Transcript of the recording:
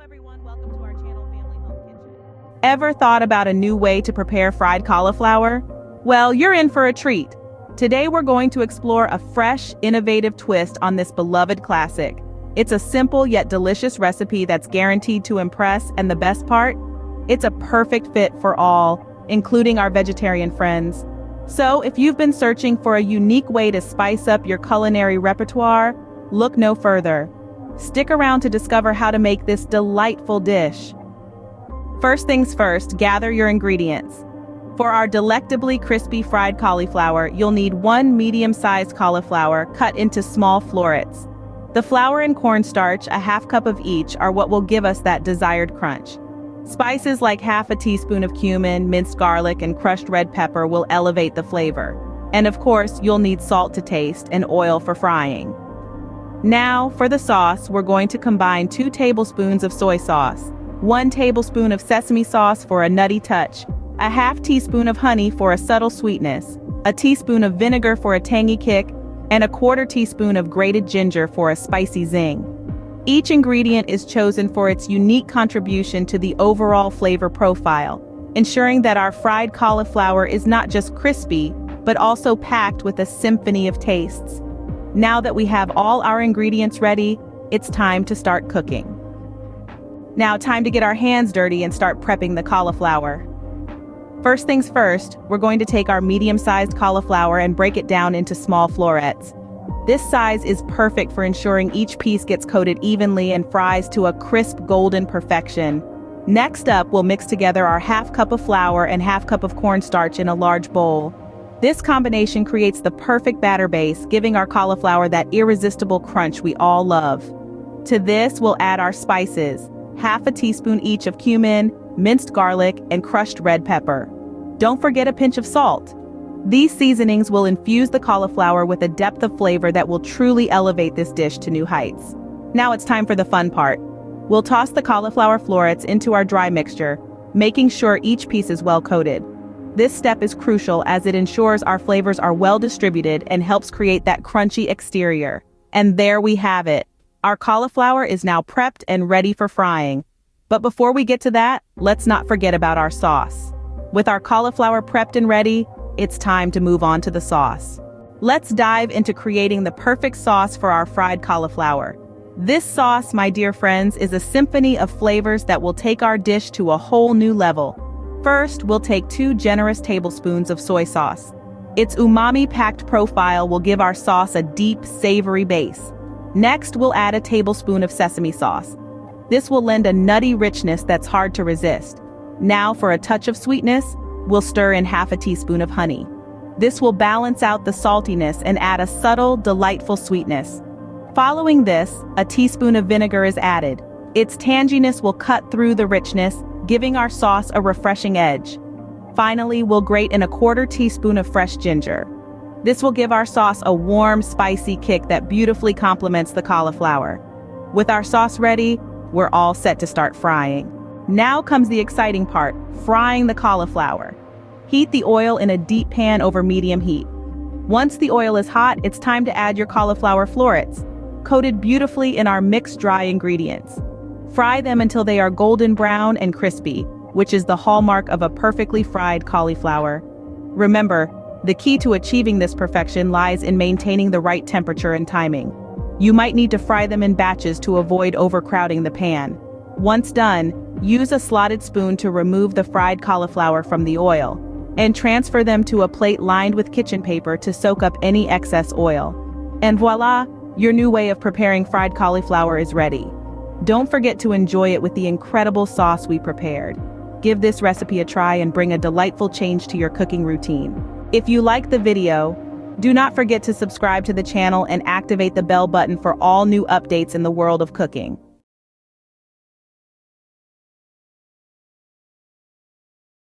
everyone, welcome to our channel Family Home Kitchen. Ever thought about a new way to prepare fried cauliflower? Well, you're in for a treat. Today we're going to explore a fresh, innovative twist on this beloved classic. It's a simple yet delicious recipe that's guaranteed to impress, and the best part? It's a perfect fit for all, including our vegetarian friends. So, if you've been searching for a unique way to spice up your culinary repertoire, look no further. Stick around to discover how to make this delightful dish. First things first, gather your ingredients. For our delectably crispy fried cauliflower, you'll need 1 medium-sized cauliflower cut into small florets. The flour and cornstarch, a half cup of each, are what will give us that desired crunch. Spices like half a teaspoon of cumin, minced garlic, and crushed red pepper will elevate the flavor. And of course, you'll need salt to taste and oil for frying. Now, for the sauce, we're going to combine 2 tablespoons of soy sauce, 1 tablespoon of sesame sauce for a nutty touch, a half teaspoon of honey for a subtle sweetness, a teaspoon of vinegar for a tangy kick, and a 1/4 teaspoon of grated ginger for a spicy zing. Each ingredient is chosen for its unique contribution to the overall flavor profile, ensuring that our fried cauliflower is not just crispy, but also packed with a symphony of tastes. Now that we have all our ingredients ready, it's time to start cooking. Now, time to get our hands dirty and start prepping the cauliflower. First things first, we're going to take our medium-sized cauliflower and break it down into small florets. This size is perfect for ensuring each piece gets coated evenly and fries to a crisp golden perfection. Next up, we'll mix together our half cup of flour and half cup of cornstarch in a large bowl. This combination creates the perfect batter base, giving our cauliflower that irresistible crunch we all love. To this, we'll add our spices, half a teaspoon each of cumin, minced garlic, and crushed red pepper. Don't forget a pinch of salt. These seasonings will infuse the cauliflower with a depth of flavor that will truly elevate this dish to new heights. Now it's time for the fun part. We'll toss the cauliflower florets into our dry mixture, making sure each piece is well coated. This step is crucial as it ensures our flavors are well distributed and helps create that crunchy exterior. And there we have it. Our cauliflower is now prepped and ready for frying. But before we get to that, let's not forget about our sauce. With our cauliflower prepped and ready, it's time to move on to the sauce. Let's dive into creating the perfect sauce for our fried cauliflower. This sauce, my dear friends, is a symphony of flavors that will take our dish to a whole new level. First, we'll take 2 generous tablespoons of soy sauce. Its umami-packed profile will give our sauce a deep, savory base. Next, we'll add a tablespoon of sesame sauce. This will lend a nutty richness that's hard to resist. Now, for a touch of sweetness, we'll stir in half a teaspoon of honey. This will balance out the saltiness and add a subtle, delightful sweetness. Following this, a teaspoon of vinegar is added. Its tanginess will cut through the richness, giving our sauce a refreshing edge. Finally, we'll grate in a 1/4 teaspoon of fresh ginger. This will give our sauce a warm, spicy kick that beautifully complements the cauliflower. With our sauce ready, we're all set to start frying. Now comes the exciting part, frying the cauliflower. Heat the oil in a deep pan over medium heat. Once the oil is hot, it's time to add your cauliflower florets, coated beautifully in our mixed dry ingredients. Fry them until they are golden brown and crispy, which is the hallmark of a perfectly fried cauliflower. Remember, the key to achieving this perfection lies in maintaining the right temperature and timing. You might need to fry them in batches to avoid overcrowding the pan. Once done, use a slotted spoon to remove the fried cauliflower from the oil, and transfer them to a plate lined with kitchen paper to soak up any excess oil. And voila, your new way of preparing fried cauliflower is ready. Don't forget to enjoy it with the incredible sauce we prepared. Give this recipe a try and bring a delightful change to your cooking routine. If you liked the video, do not forget to subscribe to the channel and activate the bell button for all new updates in the world of cooking.